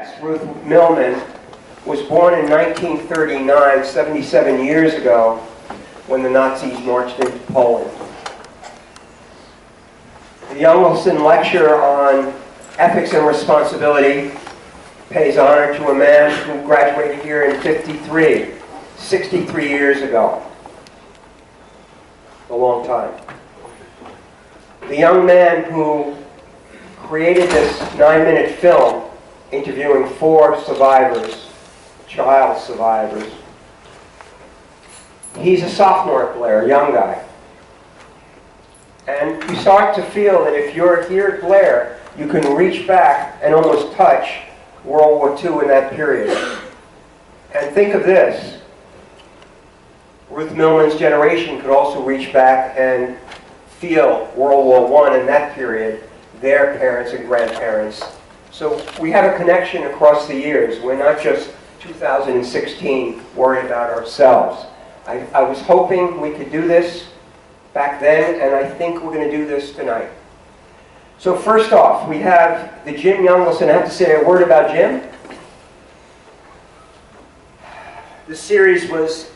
guest, Ruth Millman, was born in 1939, 77 years ago, when the Nazis marched into Poland. The Youngleson Lecture on Ethics and Responsibility pays honor to a man who graduated here in 53, 63 years ago. A long time. The young man who created this 9-minute film interviewing 4 survivors, child survivors. He's a sophomore at Blair, a young guy. And you start to feel that if you're here at Blair, you can reach back and almost touch World War II in that period. And think of this. Ruth Millman's generation could also reach back and feel World War I in that period, their parents and grandparents. So we have a connection across the years. We're not just 2016 worried about ourselves. I was hoping we could do this back then, and I think we're going to do this tonight. So first off, we have the Jim Youngleson. I have to say a word about Jim. This series was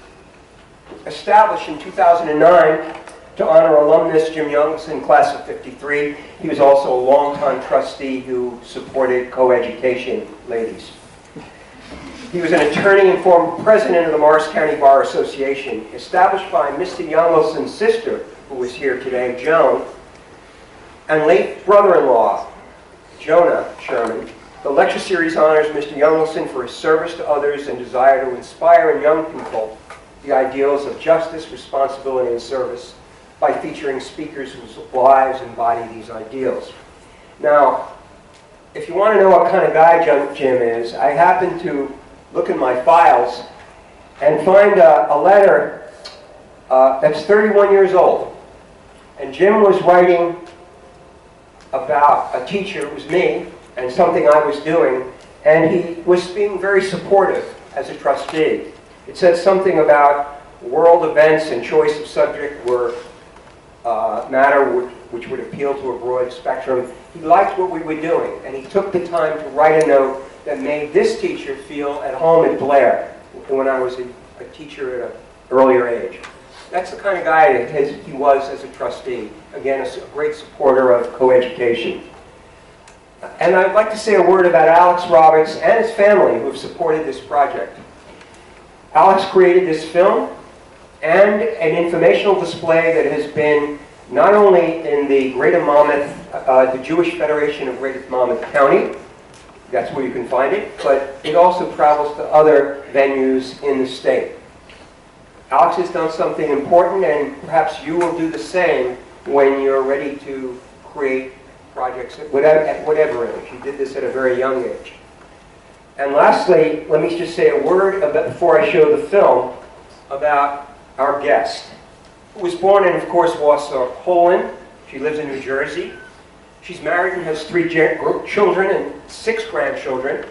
established in 2009 to honor alumnus Jim Youngleson, class of 53. He was also a longtime trustee who supported co-education ladies. He was an attorney and former president of the Morris County Bar Association, established by Mr. Youngleson's sister, who is here today, Joan, and late brother-in-law, Jonah Sherman. The lecture series honors Mr. Youngleson for his service to others and desire to inspire in young people the ideals of justice, responsibility, and service by featuring speakers whose lives embody these ideals. Now, if you want to know what kind of guy Jim is, I happened to look in my files and find a letter that's 31 years old. And Jim was writing about a teacher, it was me, and something I was doing, and he was being very supportive as a trustee. It said something about world events and choice of subject were matter which would appeal to a broad spectrum. He liked what we were doing, and he took the time to write a note that made this teacher feel at home at Blair when I was a teacher at an earlier age. That's the kind of guy he was as a trustee. Again, a great supporter of co-education. And I'd like to say a word about Alex Roberts and his family who have supported this project. Alex created this film and an informational display that has been not only in the Greater Monmouth, the Jewish Federation of Greater Monmouth County, that's where you can find it, but it also travels to other venues in the state. Alex has done something important, and perhaps you will do the same when you're ready to create projects at whatever age. You did this at a very young age. And lastly, let me just say a word before I show the film about our guest, who was born in, of course, Warsaw, Poland. She lives in New Jersey. She's married and has 3 children and 6 grandchildren.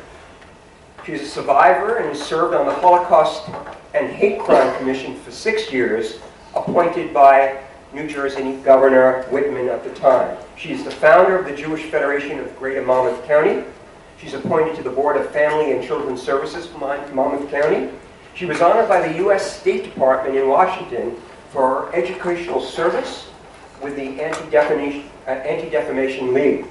She's a survivor and has served on the Holocaust and Hate Crime Commission for 6 years, appointed by New Jersey Governor Whitman at the time. She's the founder of the Jewish Federation of Greater Monmouth County. She's appointed to the Board of Family and Children's Services for Monmouth County. She was honored by the U.S. State Department in Washington for her educational service with the Anti-Defamation League.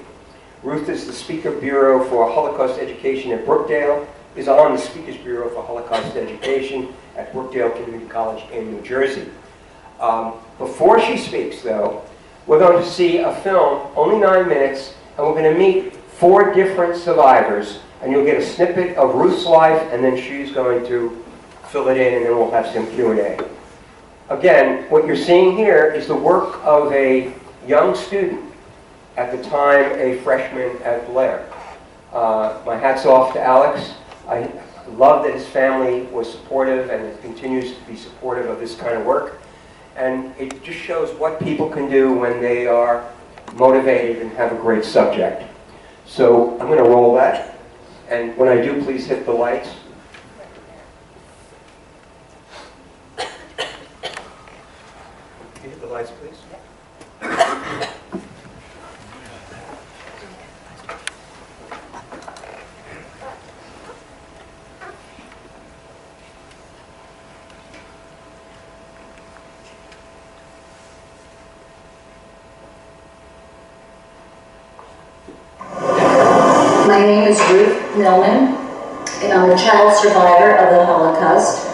Ruth is the Speaker Bureau for Holocaust Education at Brookdale, is on the Speakers Bureau for Holocaust Education at Brookdale Community College in New Jersey. Before she speaks, though, we're going to see a film, only 9 minutes, and we're going to meet 4 different survivors, and you'll get a snippet of Ruth's life, and then she's going to fill it in, and then we'll have some Q&A. Again, what you're seeing here is the work of a young student, at the time a freshman at Blair. My hat's off to Alex. I love that his family was supportive and continues to be supportive of this kind of work. And it just shows what people can do when they are motivated and have a great subject. So I'm going to roll that. And when I do, please hit the lights. Can you hit the lights, please? My name is Ruth Millman, and I'm a child survivor of the Holocaust.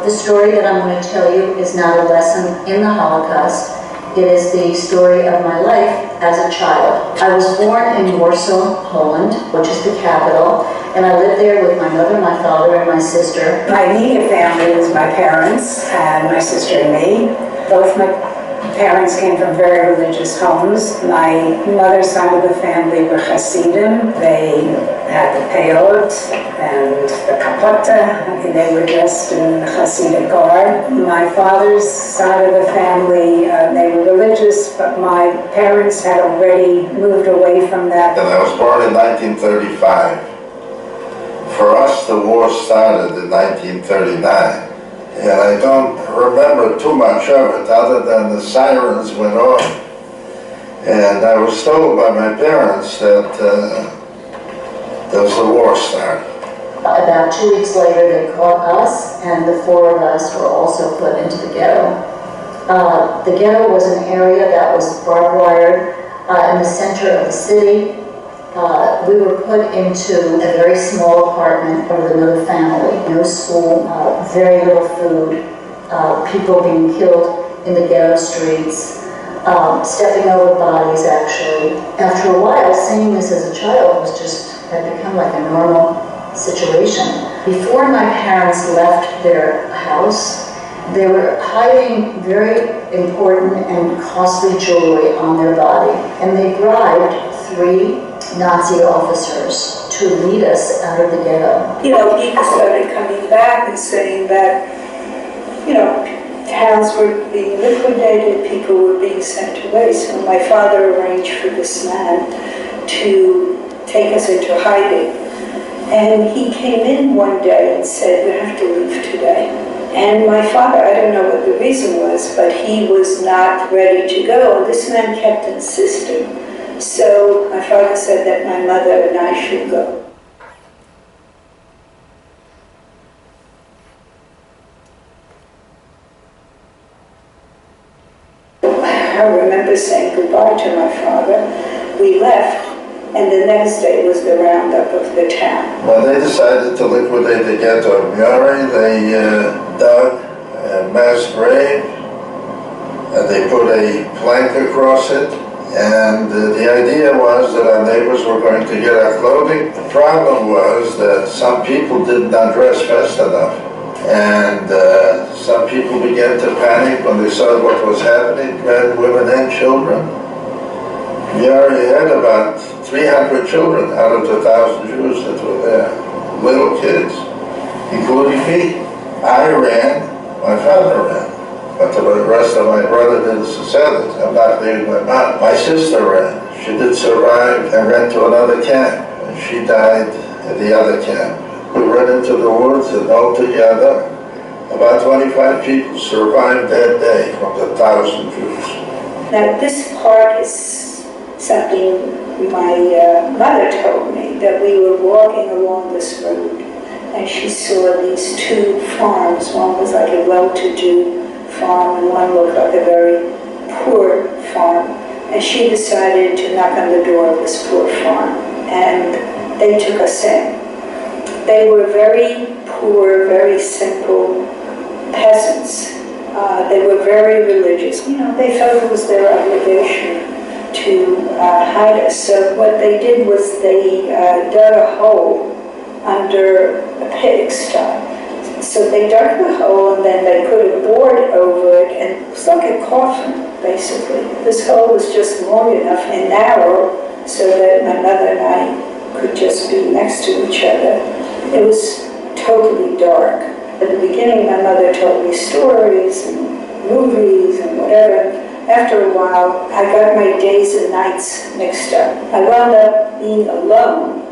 The story that I'm going to tell you is not a lesson in the Holocaust. It is the story of my life as a child. I was born in Warsaw, Poland, which is the capital, and I lived there with my mother, my father, and my sister. My immediate family was my parents and my sister and me. Both my parents came from very religious homes. My mother's side of the family were Hasidim. They had the peyot and the kapota, and they were dressed in the Hasidic garb. My father's side of the family, they were religious, but my parents had already moved away from that. And I was born in 1935. For us, the war started in 1939. And I don't remember too much of it other than the sirens went off. And I was told by my parents that the war started. About 2 weeks later, they caught us, and the 4 of us were also put into the ghetto. The ghetto was an area that was barbed wire in the center of the city. We were put into a very small apartment with another family, no school, very little food, people being killed in the ghetto streets, stepping over bodies actually. After a while, seeing this as a child had become like a normal situation. Before my parents left their house, they were hiding very important and costly jewelry on their body, and they bribed 3 Nazi officers to lead us out of the ghetto. People started coming back and saying that, towns were being liquidated, people were being sent away. So my father arranged for this man to take us into hiding. And he came in one day and said, "We have to leave today." And my father, I don't know what the reason was, but he was not ready to go. And this man kept insisting. So my father said that my mother and I should go. I remember saying goodbye to my father. We left, and the next day was the roundup of the town. When they decided to liquidate the ghetto of Murray, they dug a mass grave, and they put a plank across it. And the idea was that our neighbors were going to get our clothing. The problem was that some people did not dress fast enough. And some people began to panic when they saw what was happening, men, women, and children. We already had about 300 children out of the 1,000 Jews that were there. Little kids, including me. I ran, my father ran. But the rest of my brother did as I said it. I'm not leaving my mom. My sister ran. She did survive and ran to another camp. And she died at the other camp. We ran into the woods, and altogether, about 25 people survived that day from the 1,000 Jews. Now this part is something my mother told me, that we were walking along this road and she saw these 2 farms. One was like a well-to-do farm and one looked like a very poor farm, and she decided to knock on the door of this poor farm, and they took us in. They were very poor, very simple peasants. They were very religious. They felt it was their obligation to hide us. So what they did was they dug a hole under a pigsty. So they dug the hole and then they put a board over it, and it was like a coffin, basically. This hole was just long enough and narrow so that my mother and I could just be next to each other. It was totally dark. At the beginning, my mother told me stories and movies and whatever. After a while, I got my days and nights mixed up. I wound up being alone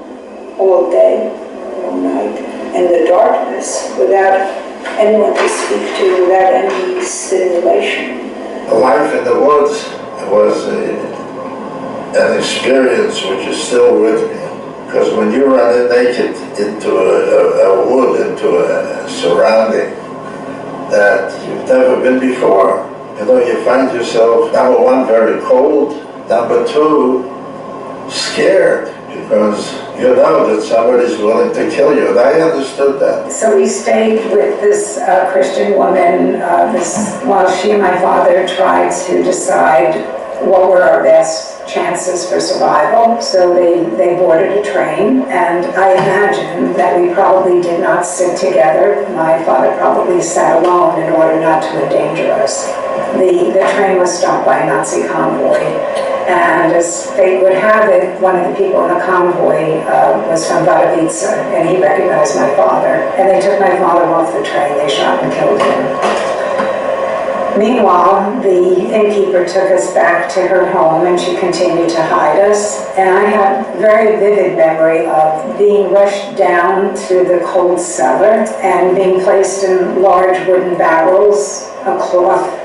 all day, all night, in the darkness, without anyone to speak to, without any stimulation. Life in the woods was an experience which is still with me. Because when you run in naked into a wood, into a surrounding that you've never been before, you find yourself, number one, very cold, number two, scared. because you know that somebody's willing to kill you, and I understood that. So we stayed with this Christian woman while she and my father tried to decide what were our best chances for survival. So they boarded a train, and I imagine that we probably did not sit together. My father probably sat alone in order not to endanger us. The train was stopped by a Nazi convoy, and as fate would have it, one of the people in the convoy was from Vadovice, and he recognized my father. And they took my father off the train. They shot and killed him. Meanwhile, the innkeeper took us back to her home, and she continued to hide us. And I have very vivid memory of being rushed down to the cold cellar and being placed in large wooden barrels, a cloth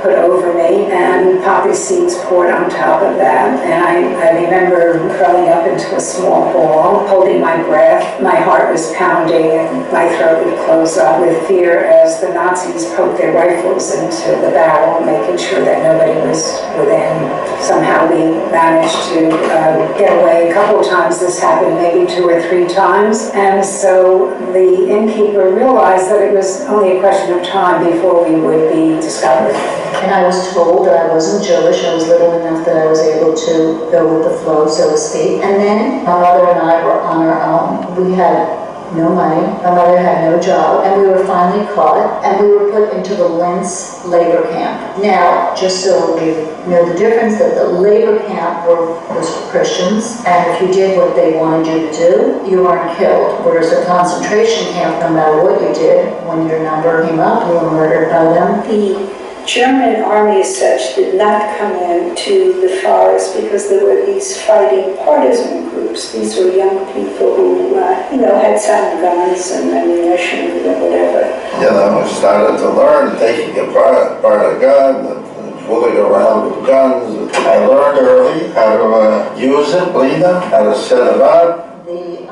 put over me, and poppy seeds poured on top of that. And I remember curling up into a small ball, holding my breath. My heart was pounding and my throat would close up with fear as the Nazis poked their rifles into the barrel, making sure that nobody was within. Somehow we managed to get away. A couple of times this happened, maybe 2 or 3 times. And so the innkeeper realized that it was only a question of time before we would be discovered. And I was told that I wasn't Jewish. I was little enough that I was able to go with the flow, so to speak. And then my mother and I were on our own. We had no money. My mother had no job. And we were finally caught. And we were put into the Linz labor camp. Now, just so you know the difference, that the labor camp was for Christians. And if you did what they wanted you to do, you weren't killed. Whereas the concentration camp, no matter what you did, when your number came up, you were murdered by them. The German army as such did not come into the forest because there were these fighting partisan groups. These were young people who, had some guns and ammunition and whatever. We started to learn taking apart a gun and fooling around with guns. I learned early how to use it, bleed them, how to set it up. The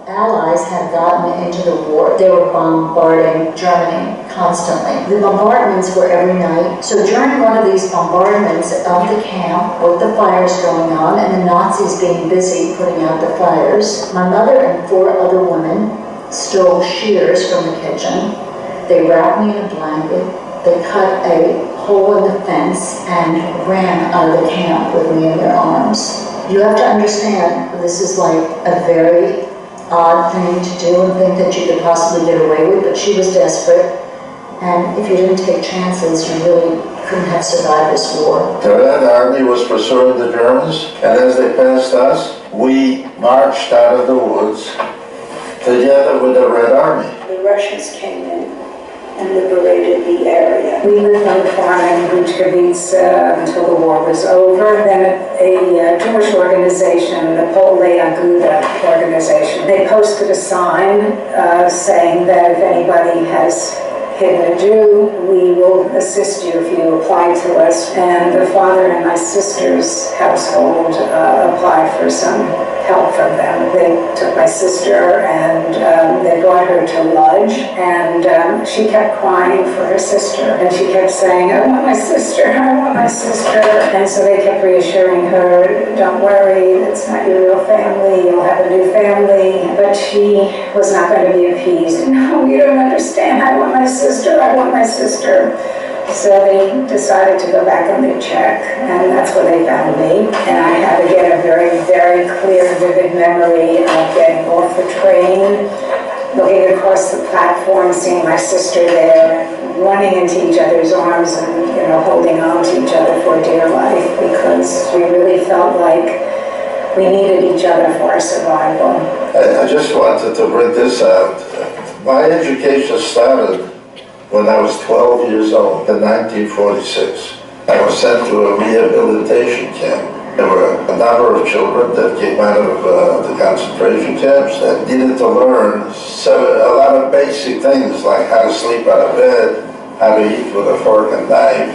Allies had gotten into the war. They were bombarding Germany constantly. The bombardments were every night. So during one of these bombardments of the camp, with the fires going on and the Nazis being busy putting out the fires, my mother and 4 other women stole shears from the kitchen. They wrapped me in a blanket. They cut a hole in the fence and ran out of the camp with me in their arms. You have to understand, this is like a very odd thing to do and think that you could possibly get away with, but she was desperate, and if you didn't take chances, you really couldn't have survived this war. The Red Army was pursuing the Germans, and as they passed us, we marched out of the woods together with the Red Army. The Russians came in and liberated the area. We lived on the farm in Ruchkowitz until the war was over. Then a Jewish organization, the Pole Aguda organization, they posted a sign saying that if anybody has hidden a Jew, we will assist you if you apply to us. And the father and my sister's household applied for some help from them. They took my sister and they brought her to Lodge, and she kept crying for her sister, and she kept saying, I want my sister, I want my sister. And so they kept reassuring her, don't worry, it's not your real family, you'll have a new family. But she was not going to be appeased. No, you don't understand, I want my sister, I want my sister. So they decided to go back and they check, and that's where they found me. And I have, again, a very, very clear, vivid memory of getting off the train, looking across the platform, seeing my sister there, running into each other's arms and, holding on to each other for dear life, because we really felt like we needed each other for our survival. I just wanted to bring this out. My education started when I was 12 years old in 1946. I was sent to a rehabilitation camp. There were a number of children that came out of the concentration camps that needed to learn a lot of basic things like how to sleep out of bed, how to eat with a fork and knife,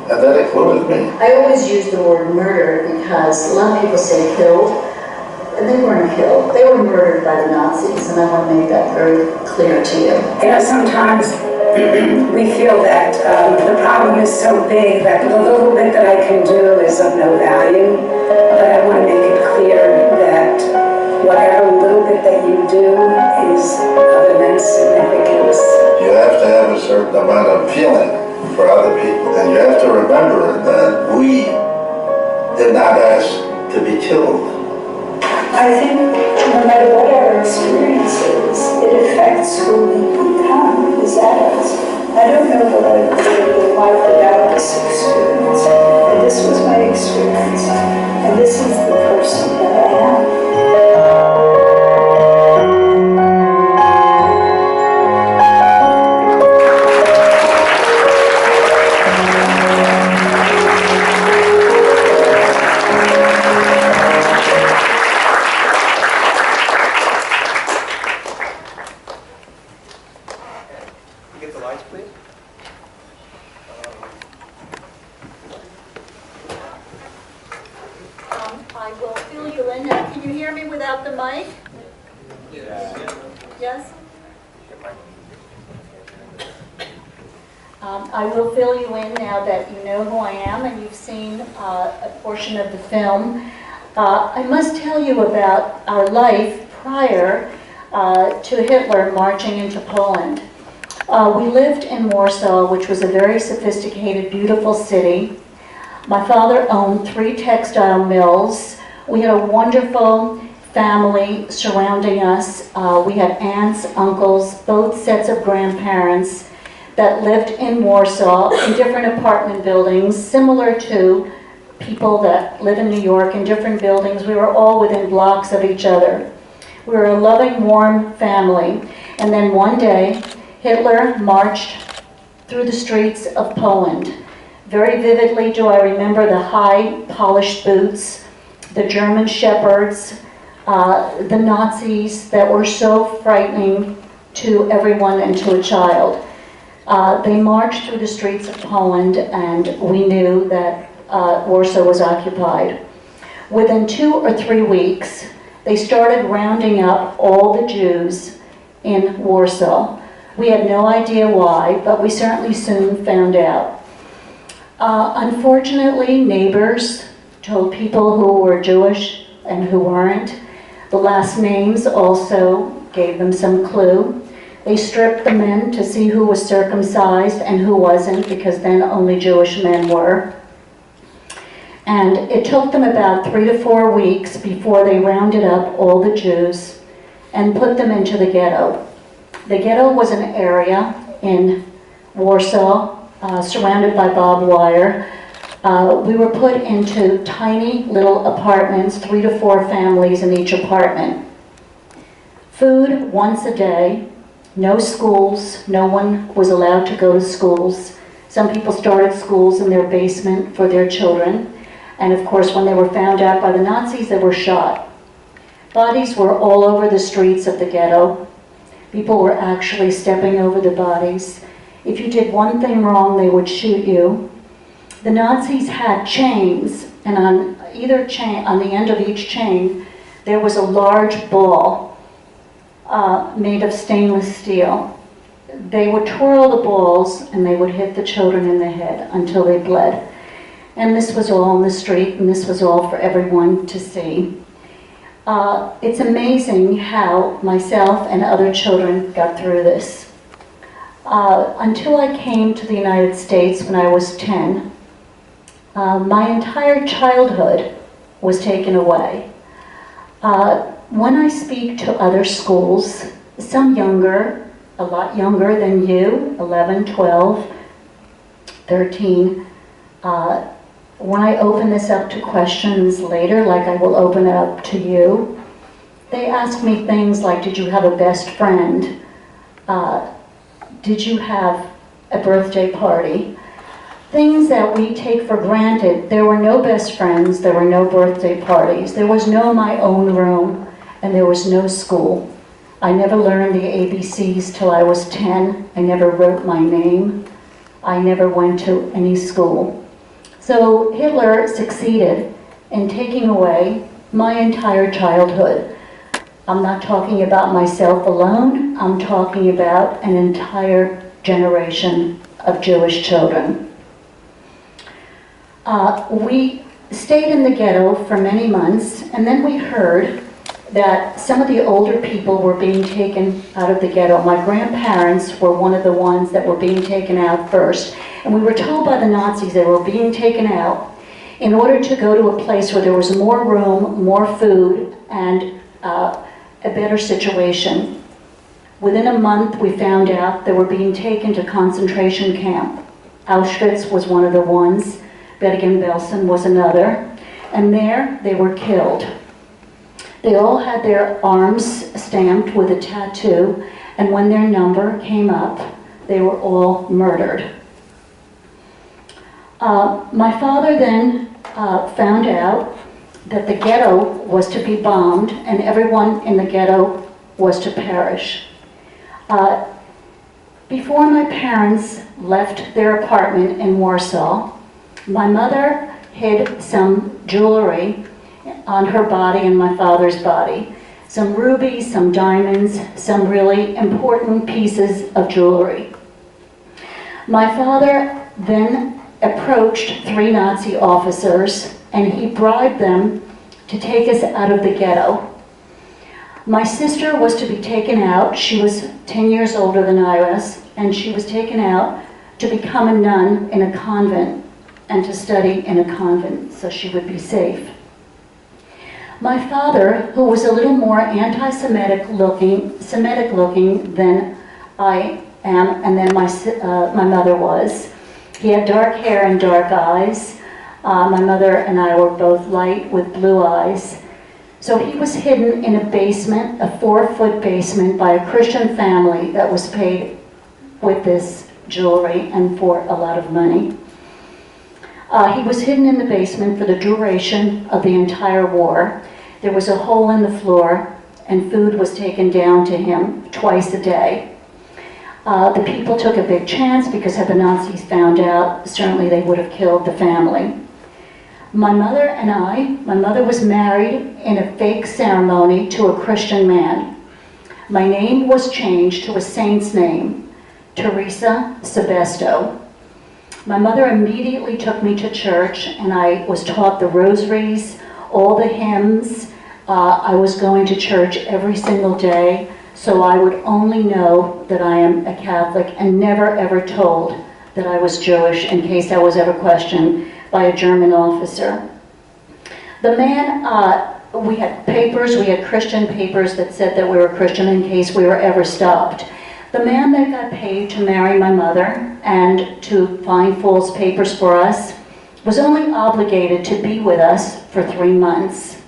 and that included me. I always use the word murder because a lot of people say killed, and they weren't killed. They were murdered by the Nazis, and I want to make that very clear to you. Sometimes we feel that the problem is so big that the little bit that I can do is of no value, but I want to make it clear that whatever little bit that you do is of immense significance. You have to have a certain amount of feeling for other people. And you have to remember that we did not ask to be killed. I think no matter what our experience is, it affects who we become as adults. I don't know what I would have life without this experience. And this was my experience. And this is the person that I am. Get the lights, please. I will fill you in. Now, can you hear me without the mic? Yes? I will fill you in now that you know who I am and you've seen a portion of the film. I must tell you about our life prior to Hitler marching into Poland. We lived in Warsaw, which was a very sophisticated, beautiful city. My father owned 3 textile mills. We had a wonderful family surrounding us. We had aunts, uncles, both sets of grandparents that lived in Warsaw in different apartment buildings, similar to people that live in New York in different buildings. We were all within blocks of each other. We were a loving, warm family. And then one day, Hitler marched through the streets of Poland. Very vividly do I remember the high polished boots, the German shepherds, the Nazis that were so frightening to everyone and to a child. They marched through the streets of Poland and we knew that Warsaw was occupied. Within 2 or 3 weeks, they started rounding up all the Jews in Warsaw. We had no idea why, but we certainly soon found out. Unfortunately, neighbors told people who were Jewish and who weren't. The last names also gave them some clue. They stripped the men to see who was circumcised and who wasn't, because then only Jewish men were. And it took them about 3 to 4 weeks before they rounded up all the Jews and put them into the ghetto. The ghetto was an area in Warsaw, surrounded by barbed wire. We were put into tiny little apartments, 3 to 4 families in each apartment. Food once a day, no schools, no one was allowed to go to schools. Some people started schools in their basement for their children. And of course, when they were found out by the Nazis, they were shot. Bodies were all over the streets of the ghetto. People were actually stepping over the bodies. If you did one thing wrong, they would shoot you. The Nazis had chains, and on either chain, on the end of each chain, there was a large ball made of stainless steel. They would twirl the balls, and they would hit the children in the head until they bled. And this was all on the street, and this was all for everyone to see. It's amazing how myself and other children got through this. Until I came to the United States when I was 10, my entire childhood was taken away. When I speak to other schools, some younger, a lot younger than you, 11, 12, 13, when I open this up to questions later, like I will open it up to you, they ask me things like, did you have a best friend? Did you have a birthday party? Things that we take for granted. There were no best friends, there were no birthday parties, there was no my own room, and there was no school. I never learned the ABCs till I was 10. I never wrote my name. I never went to any school. So Hitler succeeded in taking away my entire childhood. I'm not talking about myself alone, I'm talking about an entire generation of Jewish children. We stayed in the ghetto for many months, and then we heard that some of the older people were being taken out of the ghetto. My grandparents were one of the ones that were being taken out first. And we were told by the Nazis they were being taken out in order to go to a place where there was more room, more food, and a better situation. Within a month, we found out they were being taken to concentration camp. Auschwitz was one of the ones, Bergen-Belsen was another, and there they were killed. They all had their arms stamped with a tattoo, and when their number came up, they were all murdered. My father then found out that the ghetto was to be bombed and everyone in the ghetto was to perish. Before my parents left their apartment in Warsaw, my mother hid some jewelry on her body and my father's body. Some rubies, some diamonds, some really important pieces of jewelry. My father then approached 3 Nazi officers and he bribed them to take us out of the ghetto. My sister was to be taken out. She was 10 years older than I was, and she was taken out to become a nun in a convent and to study in a convent so she would be safe. My father, who was a little more anti-Semitic looking than I am and than my mother was, he had dark hair and dark eyes. My mother and I were both light with blue eyes. So he was hidden in a basement, a 4-foot basement by a Christian family that was paid with this jewelry and for a lot of money. He was hidden in the basement for the duration of the entire war. There was a hole in the floor and food was taken down to him twice a day. The people took a big chance because had the Nazis found out, certainly they would have killed the family. My mother was married in a fake ceremony to a Christian man. My name was changed to a saint's name, Teresa Sebesto. My mother immediately took me to church and I was taught the rosaries, all the hymns. I was going to church every single day, so I would only know that I am a Catholic and never ever told that I was Jewish in case I was ever questioned by a German officer. The man, we had papers, we had Christian papers that said that we were Christian in case we were ever stopped. The man that got paid to marry my mother and to find false papers for us was only obligated to be with us for 3 months.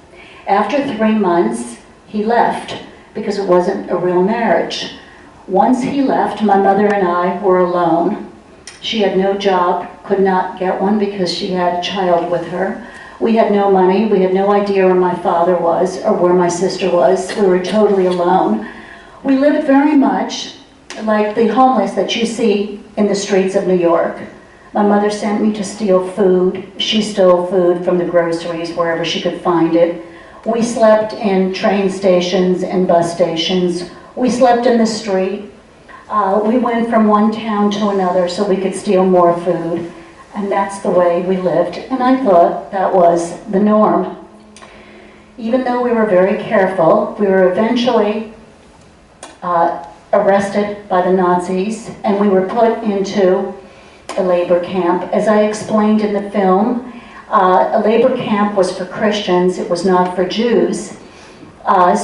After 3 months, he left because it wasn't a real marriage. Once he left, my mother and I were alone. She had no job, could not get one because she had a child with her. We had no money, we had no idea where my father was or where my sister was. We were totally alone. We lived very much like the homeless that you see in the streets of New York. My mother sent me to steal food. She stole food from the groceries wherever she could find it. We slept in train stations and bus stations. We slept in the street. We went from one town to another so we could steal more food, and that's the way we lived, and I thought that was the norm. Even though we were very careful, we were eventually arrested by the Nazis, and we were put into a labor camp. As I explained in the film, a labor camp was for Christians, it was not for Jews.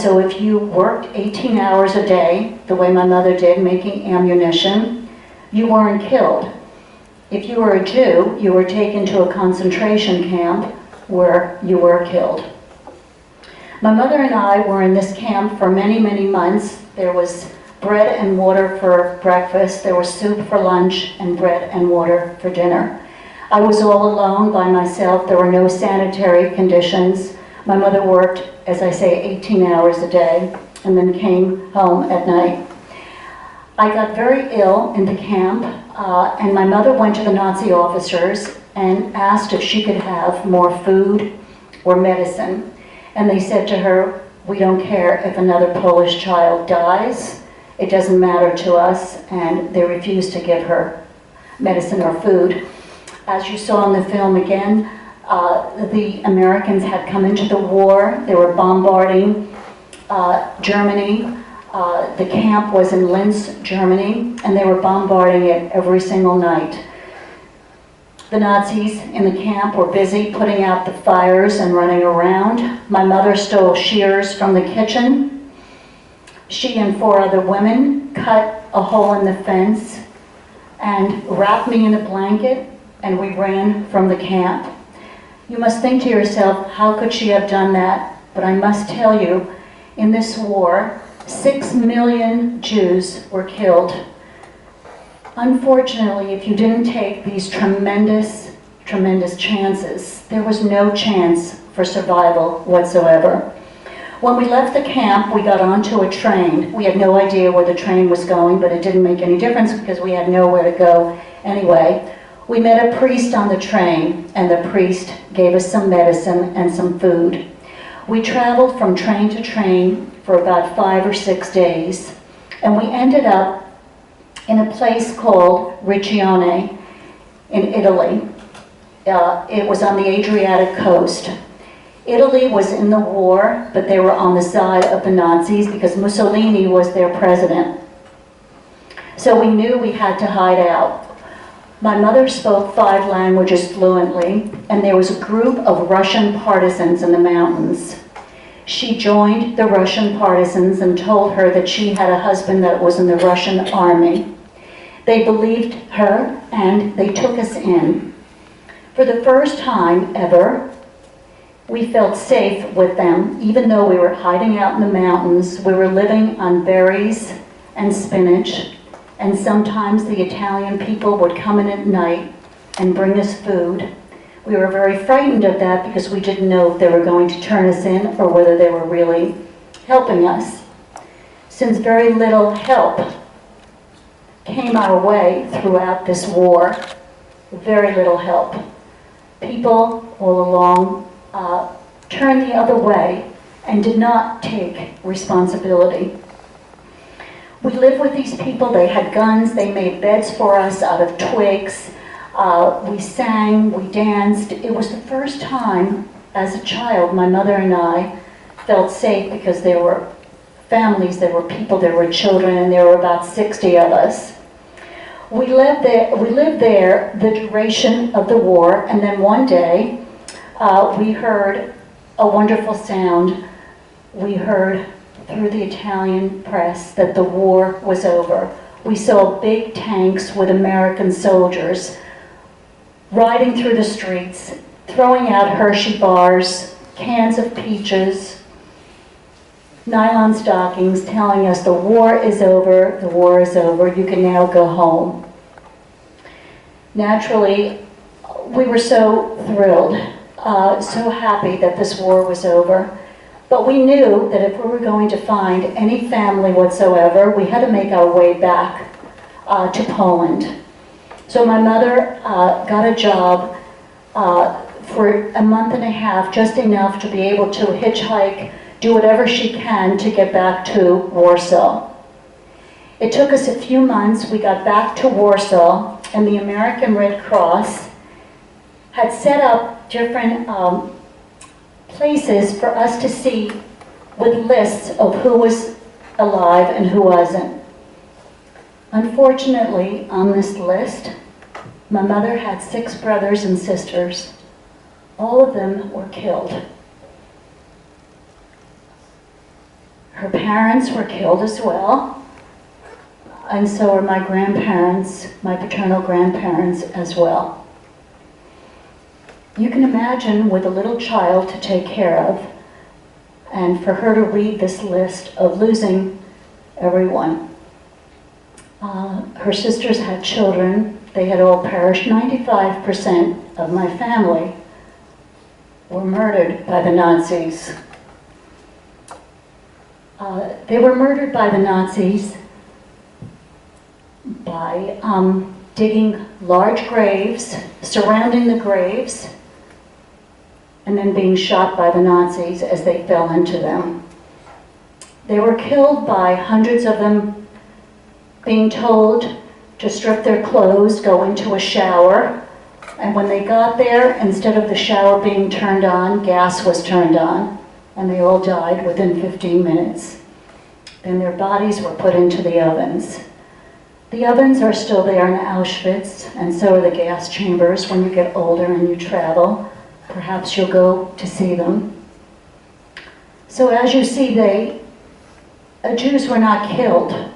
So if you worked 18 hours a day, the way my mother did, making ammunition, you weren't killed. If you were a Jew, you were taken to a concentration camp where you were killed. My mother and I were in this camp for many, many months. There was bread and water for breakfast, there was soup for lunch, and bread and water for dinner. I was all alone by myself. There were no sanitary conditions. My mother worked, as I say, 18 hours a day and then came home at night. I got very ill in the camp and my mother went to the Nazi officers and asked if she could have more food or medicine. And they said to her, "We don't care if another Polish child dies. It doesn't matter to us," and they refused to give her medicine or food. As you saw in the film again, the Americans had come into the war. They were bombarding Germany. The camp was in Linz, Germany, and they were bombarding it every single night. The Nazis in the camp were busy putting out the fires and running around. My mother stole shears from the kitchen. She and 4 other women cut a hole in the fence and wrapped me in a blanket, and we ran from the camp. You must think to yourself, how could she have done that? But I must tell you, in this war, 6 million Jews were killed. Unfortunately, if you didn't take these tremendous, tremendous chances, there was no chance for survival whatsoever. When we left the camp, we got onto a train. We had no idea where the train was going, but it didn't make any difference because we had nowhere to go anyway. We met a priest on the train, and the priest gave us some medicine and some food. We traveled from train to train for about 5 or 6 days, and we ended up in a place called Riccione in Italy. It was on the Adriatic coast. Italy was in the war, but they were on the side of the Nazis because Mussolini was their president. So we knew we had to hide out. My mother spoke 5 languages fluently, and there was a group of Russian partisans in the mountains. She joined the Russian partisans and told her that she had a husband that was in the Russian army. They believed her, and they took us in. For the first time ever, we felt safe with them. Even though we were hiding out in the mountains, we were living on berries and spinach, and sometimes the Italian people would come in at night and bring us food. We were very frightened of that because we didn't know if they were going to turn us in or whether they were really helping us. Since very little help came our way throughout this war, very little help. People all along turned the other way and did not take responsibility. We lived with these people. They had guns. They made beds for us out of twigs. We sang, we danced. It was the first time as a child my mother and I felt safe because there were families, there were people, there were children, and there were about 60 of us. We lived there the duration of the war, and then one day we heard a wonderful sound. We heard through the Italian press that the war was over. We saw big tanks with American soldiers riding through the streets, throwing out Hershey bars, cans of peaches, nylon stockings, telling us the war is over, the war is over, you can now go home. Naturally, we were so thrilled, so happy that this war was over. But we knew that if we were going to find any family whatsoever, we had to make our way back to Poland. So my mother got a job for a month and a half, just enough to be able to hitchhike, do whatever she can to get back to Warsaw. It took us a few months. We got back to Warsaw, and the American Red Cross had set up different places for us to see with lists of who was alive and who wasn't. Unfortunately, on this list, my mother had 6 brothers and sisters. All of them were killed. Her parents were killed as well, and so were my grandparents, my paternal grandparents as well. You can imagine with a little child to take care of, and for her to read this list of losing everyone. Her sisters had children. They had all perished. 95% of my family were murdered by the Nazis. They were murdered by the Nazis by digging large graves, surrounding the graves, and then being shot by the Nazis as they fell into them. They were killed by hundreds of them being told to strip their clothes, go into a shower, and when they got there, instead of the shower being turned on, gas was turned on, and they all died within 15 minutes. Then their bodies were put into the ovens. The ovens are still there in Auschwitz, and so are the gas chambers. When you get older and you travel, perhaps you'll go to see them. So as you see, Jews were not killed.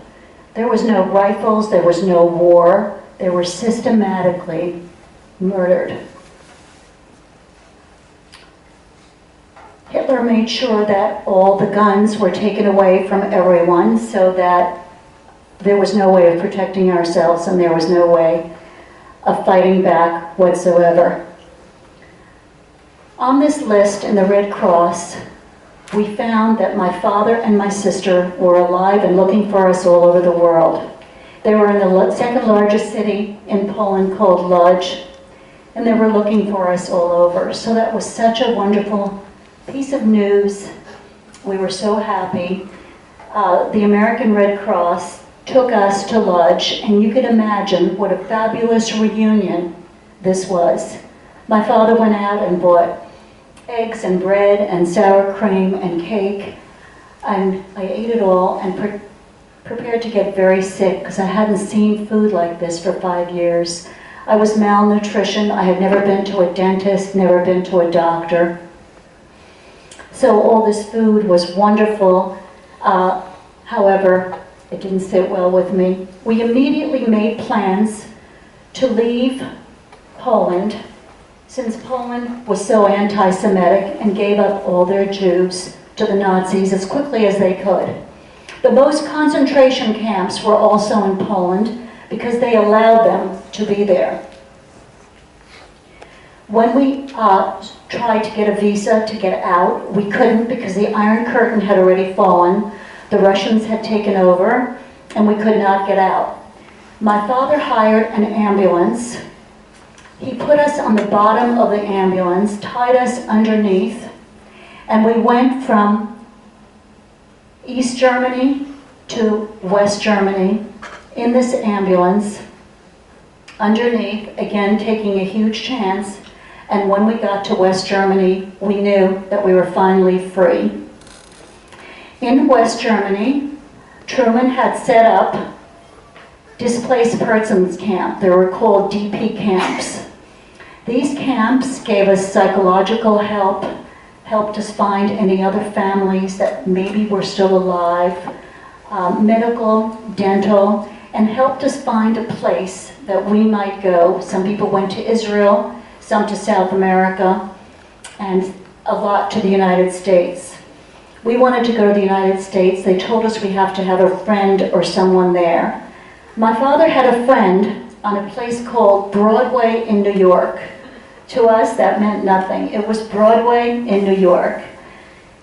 There was no rifles, there was no war. They were systematically murdered. Hitler made sure that all the guns were taken away from everyone so that there was no way of protecting ourselves and there was no way of fighting back whatsoever. On this list in the Red Cross, we found that my father and my sister were alive and looking for us all over the world. They were in the second largest city in Poland called Lodz, and they were looking for us all over. So that was such a wonderful piece of news. We were so happy. The American Red Cross took us to Lodz, and you could imagine what a fabulous reunion this was. My father went out and bought eggs and bread and sour cream and cake, and I ate it all and prepared to get very sick because I hadn't seen food like this for 5 years. I was malnutrition. I had never been to a dentist, never been to a doctor. So all this food was wonderful. However, it didn't sit well with me. We immediately made plans to leave Poland, since Poland was so anti-Semitic, and gave up all their Jews to the Nazis as quickly as they could. The most concentration camps were also in Poland because they allowed them to be there. When we tried to get a visa to get out, we couldn't because the Iron Curtain had already fallen. The Russians had taken over, and we could not get out. My father hired an ambulance. He put us on the bottom of the ambulance, tied us underneath, and we went from East Germany to West Germany in this ambulance, underneath, again taking a huge chance. And when we got to West Germany, we knew that we were finally free. In West Germany, Truman had set up displaced persons camp. They were called DP camps. These camps gave us psychological help, helped us find any other families that maybe were still alive, medical, dental, and helped us find a place that we might go. Some people went to Israel, some to South America, and a lot to the United States. We wanted to go to the United States. They told us we have to have a friend or someone there. My father had a friend on a place called Broadway in New York. To us, that meant nothing. It was Broadway in New York.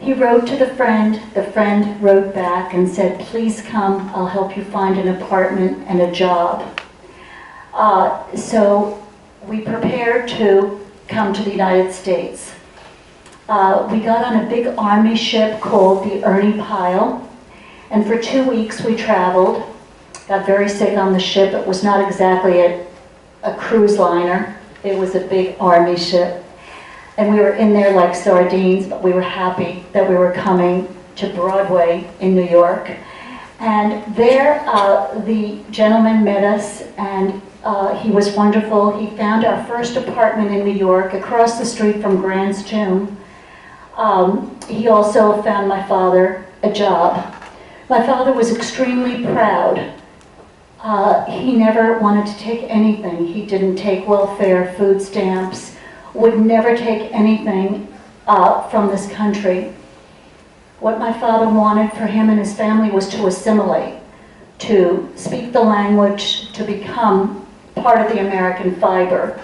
He wrote to the friend wrote back and said, "Please come, I'll help you find an apartment and a job." So we prepared to come to the United States. We got on a big army ship called the Ernie Pyle, and for 2 weeks we traveled. Got very sick on the ship. It was not exactly a cruise liner. It was a big army ship. And we were in there like sardines, but we were happy that we were coming to Broadway in New York. And there, the gentleman met us, and he was wonderful. He found our first apartment in New York, across the street from Grant's Tomb. He also found my father a job. My father was extremely proud. He never wanted to take anything. He didn't take welfare, food stamps, would never take anything from this country. What my father wanted for him and his family was to assimilate, to speak the language, to become part of the American fiber.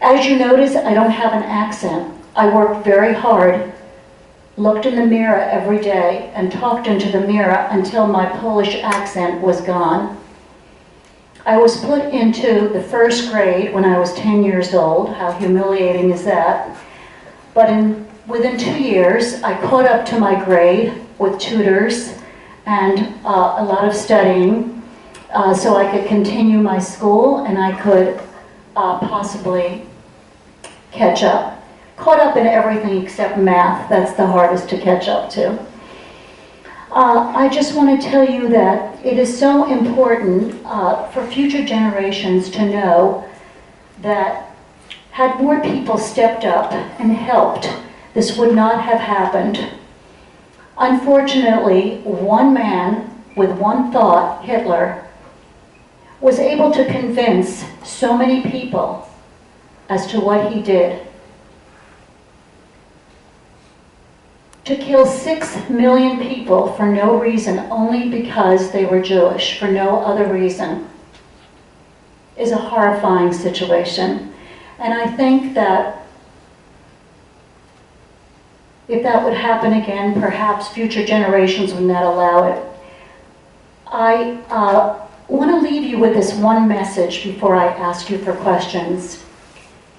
As you notice, I don't have an accent. I worked very hard, looked in the mirror every day, and talked into the mirror until my Polish accent was gone. I was put into the first grade when I was 10 years old. How humiliating is that? But within 2 years, I caught up to my grade with tutors and a lot of studying, so I could continue my school and I could possibly catch up. caught up in everything except math. That's the hardest to catch up to. I just want to tell you that it is so important for future generations to know that had more people stepped up and helped, this would not have happened. Unfortunately, one man with one thought, Hitler, was able to convince so many people as to what he did. To kill 6 million people for no reason, only because they were Jewish, for no other reason, is a horrifying situation. And I think that if that would happen again, perhaps future generations would not allow it. I want to leave you with this one message before I ask you for questions.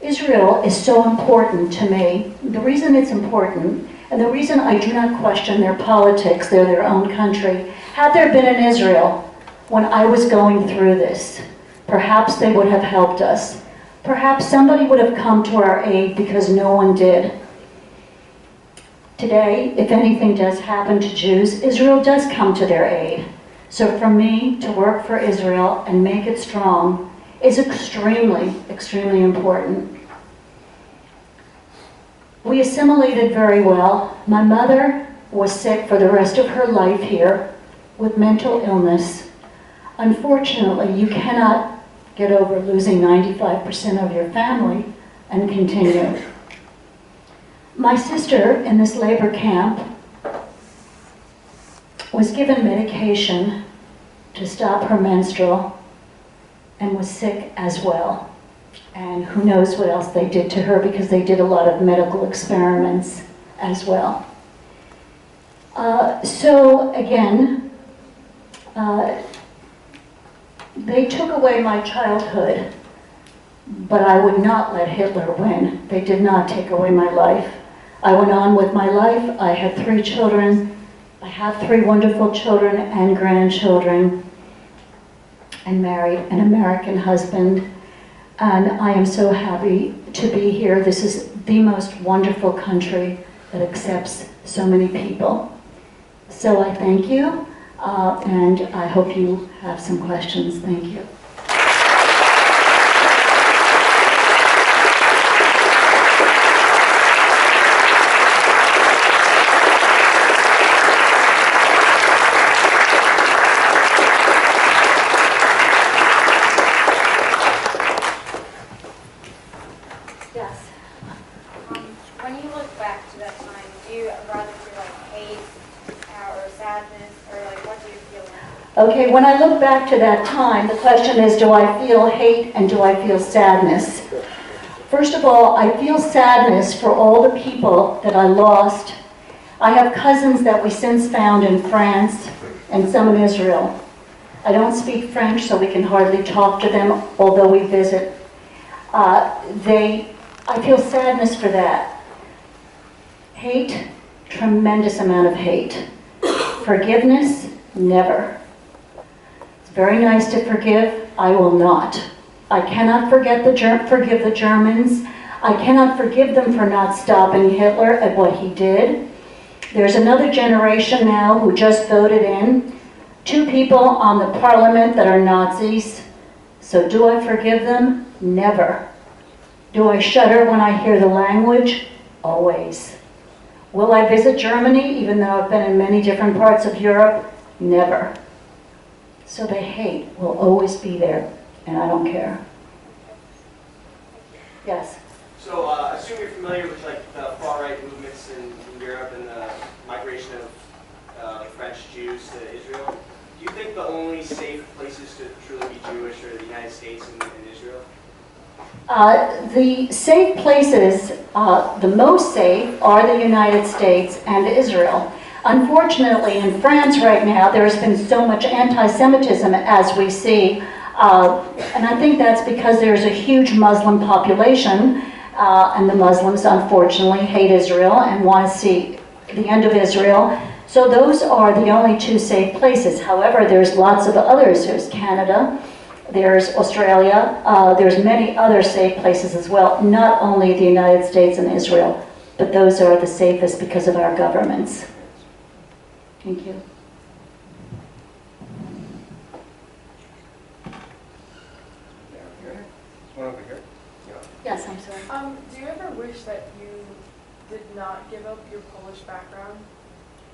Israel is so important to me. The reason it's important, and the reason I do not question their politics, they're their own country. Had there been an Israel when I was going through this, perhaps they would have helped us. Perhaps somebody would have come to our aid because no one did. Today, if anything does happen to Jews, Israel does come to their aid. So for me to work for Israel and make it strong is extremely, extremely important. We assimilated very well. My mother was sick for the rest of her life here with mental illness. Unfortunately, you cannot get over losing 95% of your family and continue. My sister in this labor camp was given medication to stop her menstrual and was sick as well. And who knows what else they did to her, because they did a lot of medical experiments as well. So again, they took away my childhood, but I would not let Hitler win. They did not take away my life. I went on with my life. I had 3 children. I have 3 wonderful children and grandchildren, and married an American husband. And I am so happy to be here. This is the most wonderful country that accepts so many people. So I thank you, and I hope you have some questions. Thank you. When you look back to that time, do you rather feel like hate or sadness, or like what do you feel? Okay, when I look back to that time, the question is, do I feel hate and do I feel sadness? First of all, I feel sadness for all the people that I lost. I have cousins that we since found in France and some in Israel. I don't speak French, so we can hardly talk to them, although we visit. I feel sadness for that. Hate, tremendous amount of hate. Forgiveness, never. It's very nice to forgive. I will not. I cannot forgive the Germans. I cannot forgive them for not stopping Hitler at what he did. There's another generation now who just voted in 2 people on the parliament that are Nazis. So do I forgive them? Never. Do I shudder when I hear the language? Always. Will I visit Germany, even though I've been in many different parts of Europe? Never. So the hate will always be there, and I don't care. Yes? So I assume you're familiar with like the far-right movements in Europe and the migration of French Jews to Israel. Do you think the only safe places to truly be Jewish are the United States and Israel? The safe places, the most safe, are the United States and Israel. Unfortunately, in France right now, there has been so much anti-Semitism, as we see, and I think that's because there's a huge Muslim population, and the Muslims, unfortunately, hate Israel and want to see the end of Israel. So those are the only 2 safe places. However, there's lots of others. There's Canada, There's Australia. There's many other safe places as well, not only the United States and Israel, but those are the safest because of our governments. Thank you. One over here. Yes, I'm sorry. Do you ever wish that you did not give up your Polish background?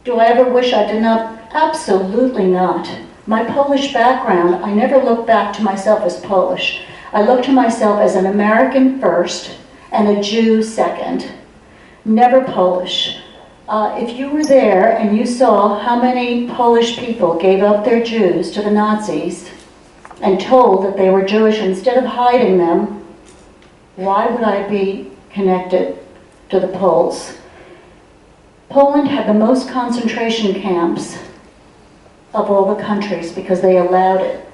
Do I ever wish I did not? Absolutely not. My Polish background, I never look back to myself as Polish. I look to myself as an American first and a Jew second. Never Polish. If you were there and you saw how many Polish people gave up their Jews to the Nazis and told that they were Jewish instead of hiding them, why would I be connected to the Poles? Poland had the most concentration camps of all the countries because they allowed it.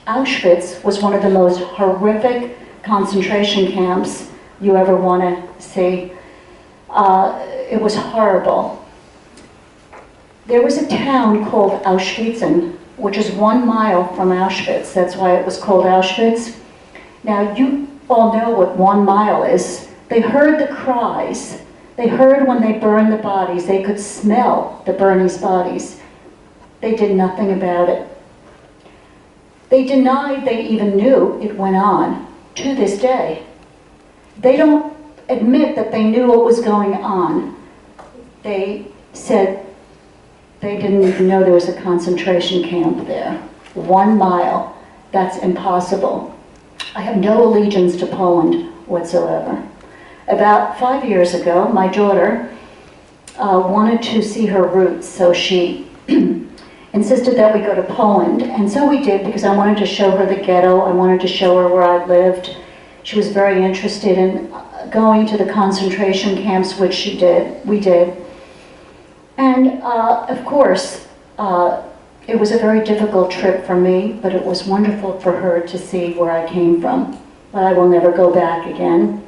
Auschwitz was one of the most horrific concentration camps you ever want to see. It was horrible. There was a town called Auschwitzen, which is 1 mile from Auschwitz. That's why it was called Auschwitz. Now, you all know what 1 mile is. They heard the cries. They heard when they burned the bodies. They could smell the burning bodies. They did nothing about it. They denied they even knew it went on to this day. They don't admit that they knew what was going on. They said they didn't even know there was a concentration camp there. 1 mile. That's impossible. I have no allegiance to Poland whatsoever. About 5 years ago, my daughter wanted to see her roots, so she insisted that we go to Poland, and so we did because I wanted to show her the ghetto. I wanted to show her where I lived. She was very interested in going to the concentration camps, which we did. And of course, it was a very difficult trip for me, but it was wonderful for her to see where I came from. But I will never go back again.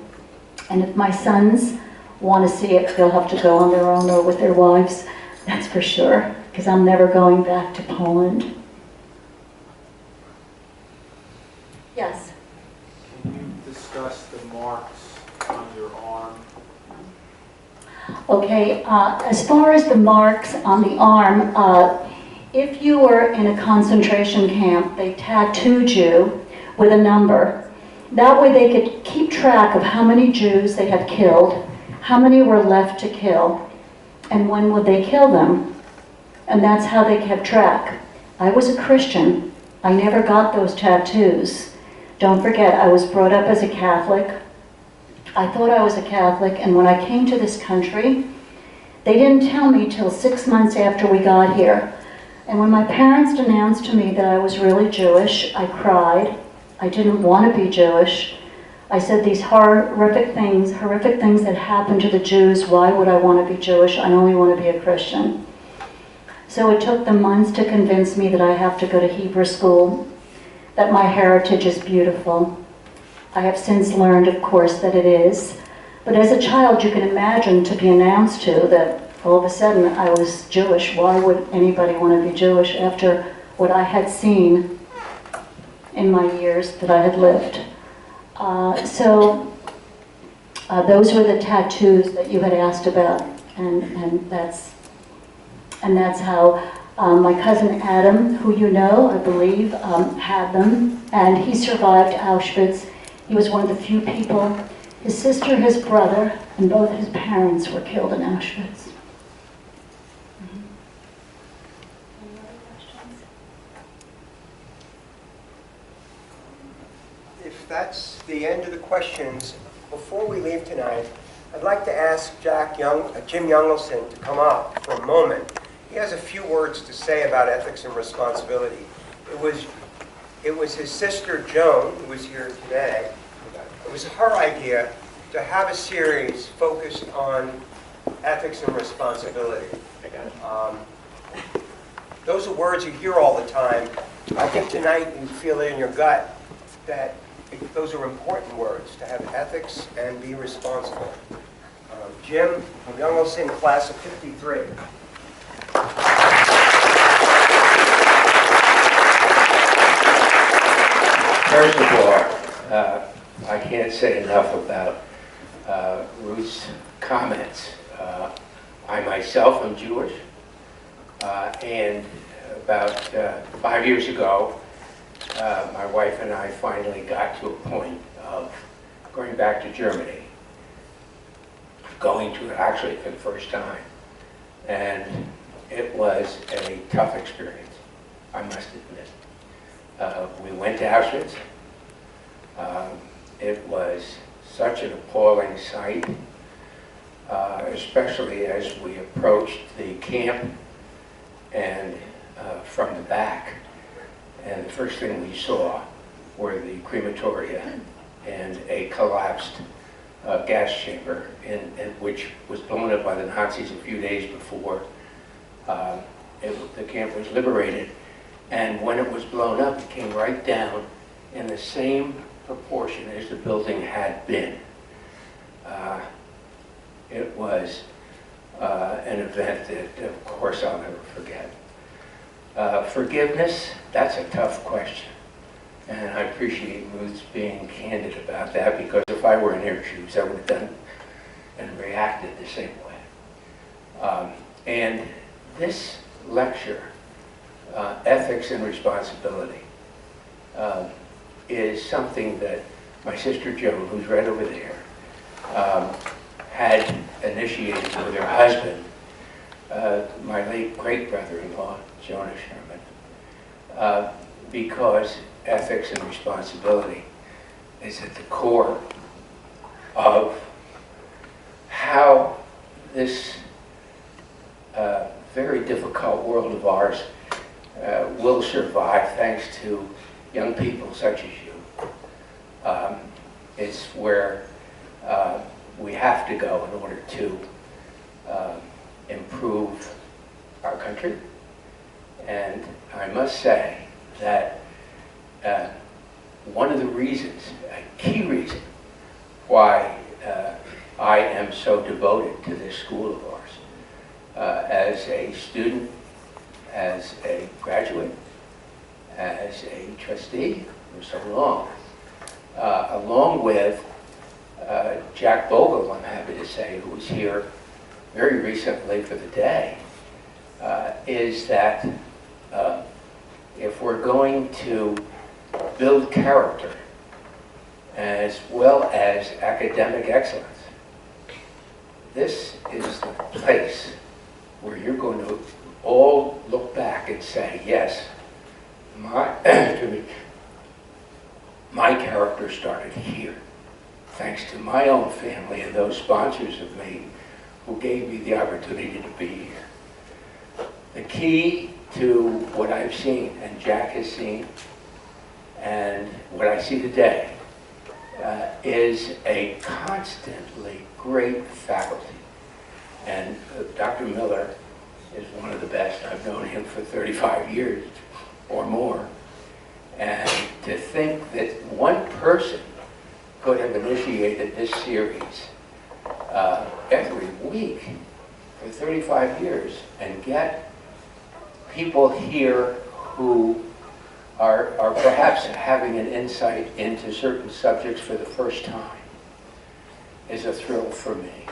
And if my sons want to see it, they'll have to go on their own or with their wives, that's for sure, because I'm never going back to Poland. Yes? Can you discuss the marks on your arm? Okay, as far as the marks on the arm, if you were in a concentration camp, they tattooed you with a number. That way they could keep track of how many Jews they had killed, how many were left to kill, and when would they kill them. And that's how they kept track. I was a Christian. I never got those tattoos. Don't forget, I was brought up as a Catholic. I thought I was a Catholic, and when I came to this country, they didn't tell me till 6 months after we got here. And when my parents announced to me that I was really Jewish, I cried. I didn't want to be Jewish. I said these horrific things that happened to the Jews, why would I want to be Jewish? I only want to be a Christian. So it took them months to convince me that I have to go to Hebrew school, that my heritage is beautiful. I have since learned, of course, that it is. But as a child, you can imagine to be announced to that all of a sudden I was Jewish. Why would anybody want to be Jewish after what I had seen in my years that I had lived? Those were the tattoos that you had asked about, and that's how my cousin Adam, who you know, I believe, had them, and he survived Auschwitz. He was one of the few people. His sister, his brother, and both his parents were killed in Auschwitz. Any other questions? If that's the end of the questions, before we leave tonight, I'd like to ask Jim Youngelson to come up for a moment. He has a few words to say about ethics and responsibility. It was his sister Joan, who was here today. It was her idea to have a series focused on ethics and responsibility. Those are words you hear all the time. I think tonight you feel it in your gut that those are important words, to have ethics and be responsible. Jim Youngelson, class of '53. First of all, I can't say enough about Ruth's comments. I myself am Jewish, and about 5 years ago, my wife and I finally got to a point of going back to Germany, going to it actually for the first time. And it was a tough experience, I must admit. We went to Auschwitz. It was such an appalling sight, especially as we approached the camp and from the back. And the first thing we saw were the crematoria and a collapsed gas chamber, which was blown up by the Nazis a few days before the camp was liberated. And when it was blown up, it came right down in the same proportion as the building had been. It was an event that, of course, I'll never forget. Forgiveness, that's a tough question. And I appreciate Ruth's being candid about that, because if I were in her shoes, I would have done and reacted the same way. And this lecture, Ethics and Responsibility, is something that my sister Joan, who's right over there, had initiated with her husband, my late great-brother-in-law, Jonah Sherman, because ethics and responsibility is at the core of how this very difficult world of ours will survive, thanks to young people such as you. It's where we have to go in order to improve our country. And I must say that one of the reasons, a key reason, why I am so devoted to this school of ours, as a student, as a graduate, as a trustee for so long, along with Jack Bogle, I'm happy to say, who was here very recently for the day, is that if we're going to build character as well as academic excellence, this is the place where you're going to all look back and say, yes, my character started here, thanks to my own family and those sponsors of me who gave me the opportunity to be here. The key to what I've seen, and Jack has seen, and what I see today, is a constantly great faculty. And Dr. Miller is one of the best. I've known him for 35 years or more. And to think that one person could have initiated this series every week for 35 years and get people here who are perhaps having an insight into certain subjects for the first time is a thrill for me.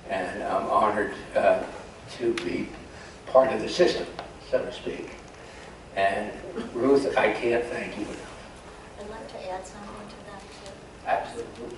And I'm honored to be part of the system, so to speak. And Ruth, I can't thank you enough. I'd like to add something to that too. Absolutely.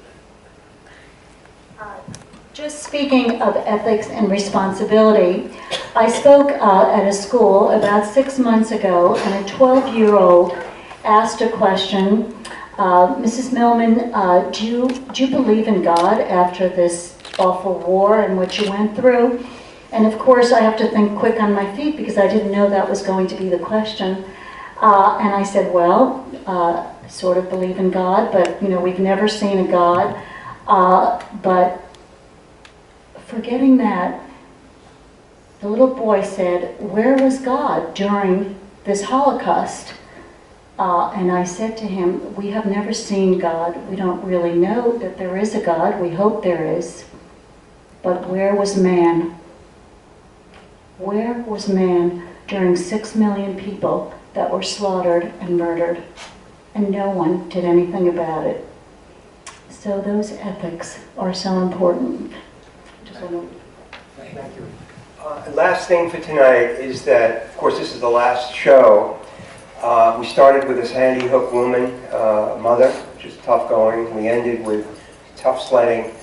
Just speaking of ethics and responsibility, I spoke at a school about 6 months ago, and a 12-year-old asked a question, Mrs. Millman, do you believe in God after this awful war and what you went through? And of course, I have to think quick on my feet because I didn't know that was going to be the question. And I said, well, I sort of believe in God, but we've never seen a God. But forgetting that, the little boy said, where was God during this Holocaust? And I said to him, we have never seen God. We don't really know that there is a God. We hope there is. But where was man? Where was man during 6 million people that were slaughtered and murdered? and no one did anything about it. So those ethics are so important. Just want to Thank you. Last thing for tonight is that, of course, this is the last show. We started with this Sandy Hook woman, mother, which is tough going. We ended with tough sledding.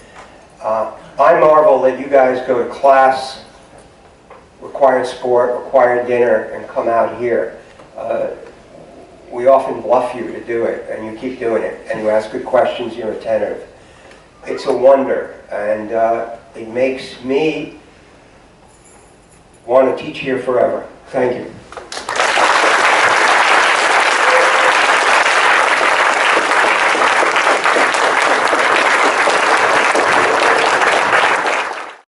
I marvel that you guys go to class, required sport, required dinner, and come out here. We often bluff you to do it, and you keep doing it, and you ask good questions, you're attentive. It's a wonder, and it makes me want to teach here forever. Thank you.